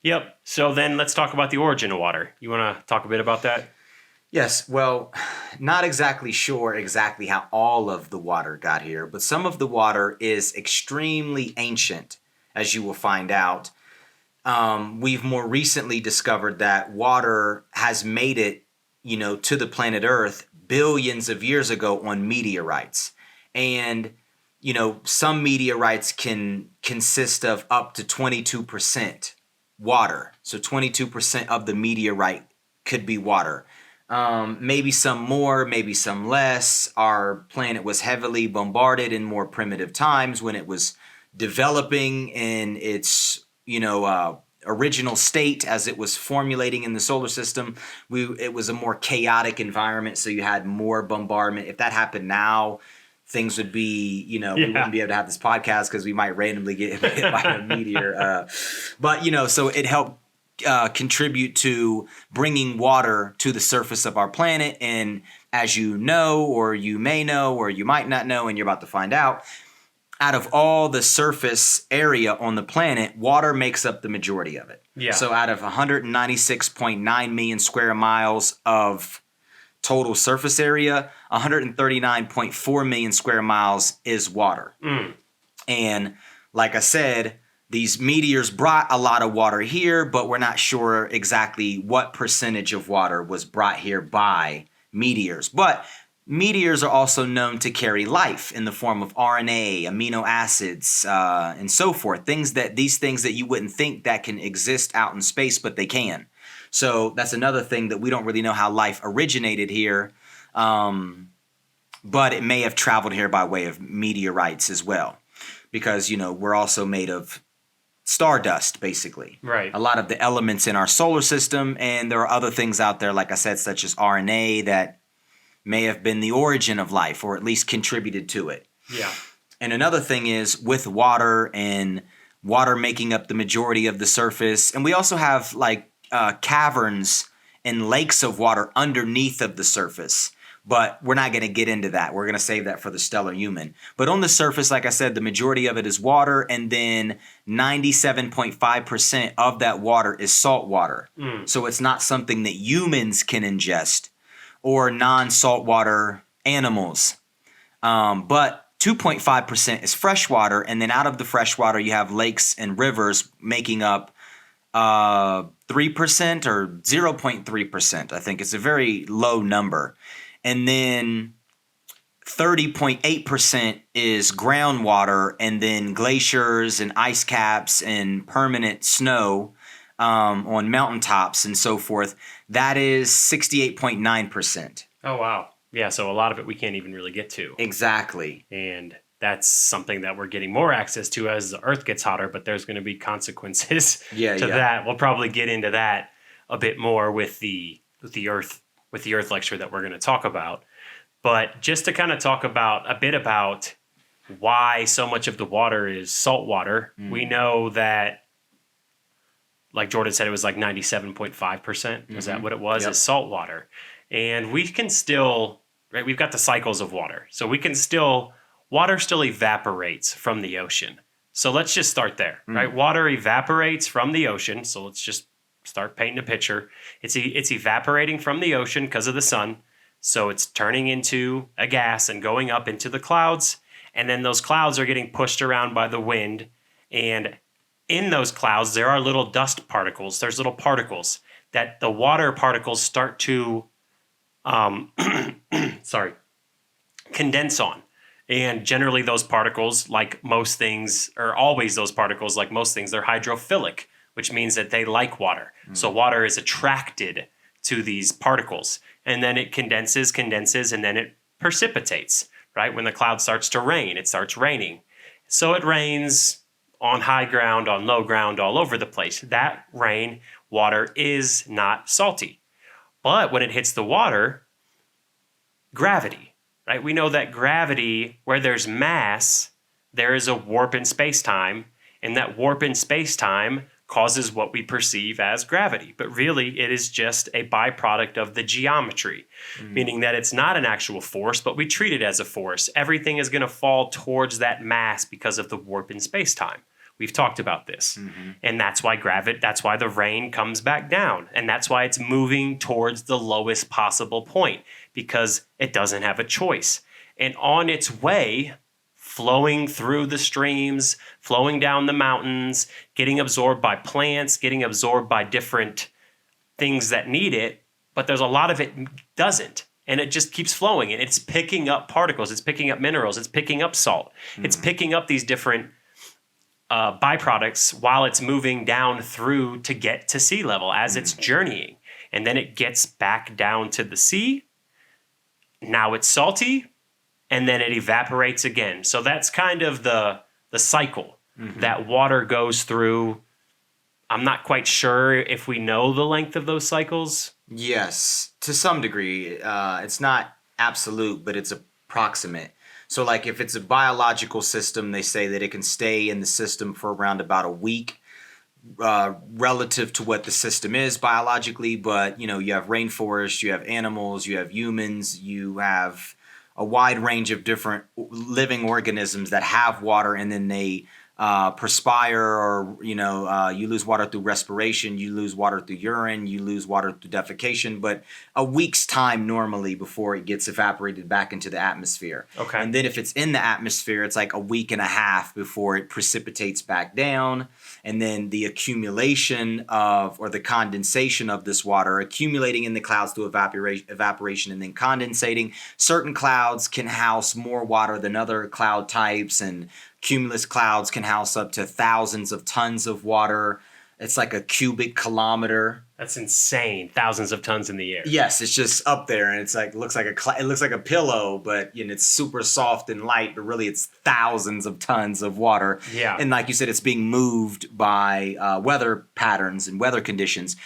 Yep. So then let's talk about the origin of water. You want to talk a bit about that? Yes, well, not exactly sure exactly how all of the water got here, but some of the water is extremely ancient, as you will find out. We've more recently discovered that water has made it, to the planet Earth billions of years ago on meteorites. And, some meteorites can consist of up to 22% water. So 22% of the meteorite could be water. Maybe some more, maybe some less. Our planet was heavily bombarded in more primitive times when it was developing in its, original state as it was formulating in the solar system. It was a more chaotic environment, so you had more bombardment. If that happened now, things would be, we wouldn't be able to have this podcast because we might randomly get hit by a meteor. But, so it helped contribute to bringing water to the surface of our planet. And as you know, or you may know, or you might not know, and you're about to find out of all the surface area on the planet, water makes up the majority of it. Yeah. So out of 196.9 million square miles of total surface area, 139.4 million square miles is water. And like I said, these meteors brought a lot of water here, but we're not sure exactly what percentage of water was brought here by meteors. But meteors are also known to carry life in the form of RNA, amino acids, and so forth. These things that you wouldn't think that can exist out in space, but they can. So that's another thing that we don't really know how life originated here, but it may have traveled here by way of meteorites as well, because we're also made of stardust, basically. Right. A lot of the elements in our solar system, and there are other things out there, like I said, such as RNA that may have been the origin of life, or at least contributed to it. Yeah. And another thing is with water, and water making up the majority of the surface, and we also have caverns and lakes of water underneath of the surface. But we're not going to get into that. We're going to save that for the stellar human. But on the surface, like I said, the majority of it is water, and then 97.5% of that water is salt water. So it's not something that humans can ingest, or non-saltwater animals. But 2.5% is fresh water, and then out of the fresh water, you have lakes and rivers making up 3% or 0.3%. I think it's a very low number. And then 30.8% is groundwater, and then glaciers and ice caps and permanent snow on mountaintops and so forth. That is 68.9%. Oh, wow. Yeah, so a lot of it we can't even really get to. Exactly. And that's something that we're getting more access to as the Earth gets hotter, but there's going to be consequences to that. We'll probably get into that a bit more with the Earth lecture that we're going to talk about. But just to kind of talk about a bit about why so much of the water is salt water, we know that, like Jordan said, it was like 97.5%. Is that what it was? Yep. Is salt water. And we can still, right, we've got the cycles of water. So water still evaporates from the ocean. So let's just start there, right? Water evaporates from the ocean. So let's just start painting a picture. It's evaporating from the ocean because of the sun. So it's turning into a gas and going up into the clouds. And then those clouds are getting pushed around by the wind. And in those clouds, there are little dust particles. There's little particles that the water particles start to, condense on. And generally those particles, like most things, or always those particles, like most things, they're hydrophilic, which means that they like water. So water is attracted to these particles. And then it condenses, and then it precipitates, right? When the cloud starts to rain, it starts raining. So it rains on high ground, on low ground, all over the place. That rain water is not salty. But when it hits the water, gravity, right? We know that gravity, where there's mass, there is a warp in space-time, and that warp in space-time causes what we perceive as gravity. But really, it is just a byproduct of the geometry, meaning that it's not an actual force, but we treat it as a force. Everything is going to fall towards that mass because of the warp in space-time. We've talked about this. And that's why that's why the rain comes back down. And that's why it's moving towards the lowest possible point, because it doesn't have a choice. And on its way, flowing through the streams, flowing down the mountains, getting absorbed by plants, getting absorbed by different things that need it, but there's a lot of it doesn't. And it just keeps flowing, and it's picking up particles, it's picking up minerals, it's picking up salt, it's picking up these different byproducts while it's moving down through to get to sea level as it's journeying. And then it gets back down to the sea. Now it's salty, and then it evaporates again. So that's kind of the cycle that water goes through. I'm not quite sure if we know the length of those cycles. Yes, to some degree. It's not absolute, but it's approximate. So like if it's a biological system, they say that it can stay in the system for around about a week, relative to what the system is biologically. But, you have rainforests, you have animals, you have humans, you have a wide range of different living organisms that have water, and then they perspire, or you lose water through respiration, you lose water through urine, you lose water through defecation, but a week's time normally before it gets evaporated back into the atmosphere. Okay. And then if it's in the atmosphere, it's like a week and a half before it precipitates back down. And then the accumulation or the condensation of this water accumulating in the clouds through evaporation and then condensating. Certain clouds can house more water than other cloud types, and cumulus clouds can house up to thousands of tons of water. It's like a cubic kilometer. That's insane. Thousands of tons in the air. Yes, it's just up there, and it's like it looks like a pillow, but it's super soft and light. But really, it's thousands of tons of water. Yeah. And like you said, it's being moved by weather patterns and weather conditions.